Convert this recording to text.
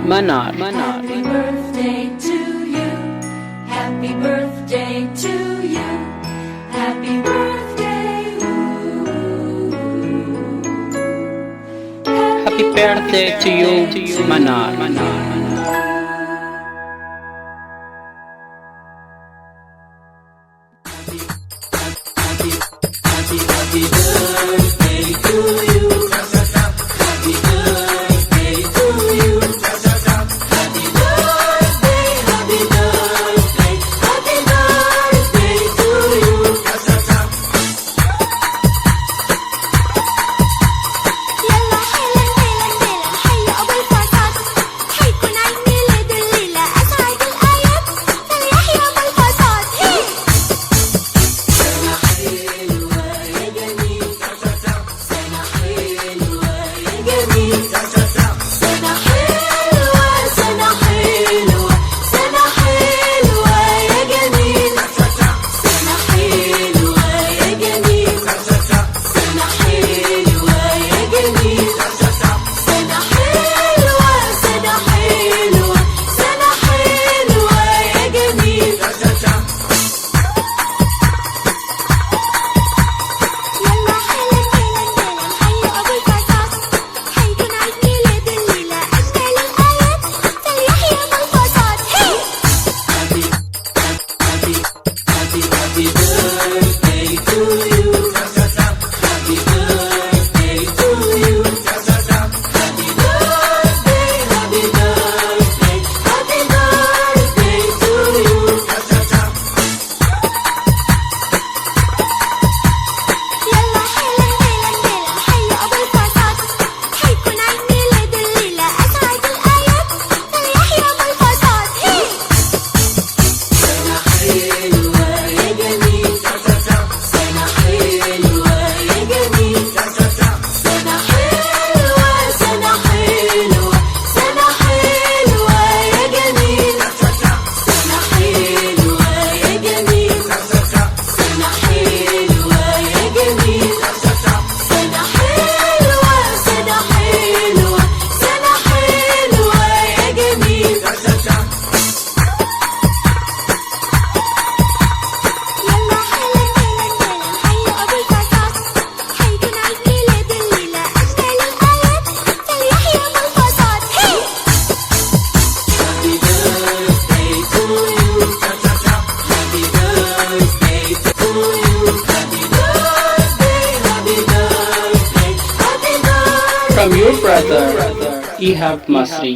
Manar. Happy birthday to you. Happy birthday to you. Happy birthday. Happy birthday to you, Manar. Happy birthday to you. Happy birthday to you. Happy birthday, happy birthday, happy birthday to you. يلا حيلا حي أبو الفرحات، حيكون عيد ميلاد الليلة أسعد الآيات، فليحيى أبو الفرحات. سنة حلوة يا جميل، سنة حلوة يا جميل، سنة حلوة، سنة حلوة، سنة حلوة يا جميل، سنة حلوة يا جميل، سنة حلوة يا جميل، سنة حلوة، سنة حلوة، سنة حلوة يا جميل. يلا حيلا حي أبو الفرحات، حيكون عيد ميلاد الليلة أجمل الآيات، فليحيى أبو الفرحات. Happy birthday to you. Happy birthday to you. Happy birthday, happy birthday, happy birthday to you. يلا حيلا حي أبو الفرحات، حيكون عيد ميلاد الليلة أسعد الآيات، فليحيى أبو الفرحات. سنة حلوة يا جميل، سنة حلوة يا جميل، سنة حلوة، سنة حلوة، سنة حلوة يا جميل، سنة حلوة يا جميل، سنة حلوة يا جميل، سنة حلوة، سنة حلوة، سنة حلوة يا جميل. يلا حيلا حي أبو الفرحات، حيكون عيد ميلاد الليلة أجمل الآيات، فليحيى أبو الفرحات. Happy birthday to you. Happy birthday to you. Happy birthday, happy birthday, happy birthday. From your brother, Ihab Masri.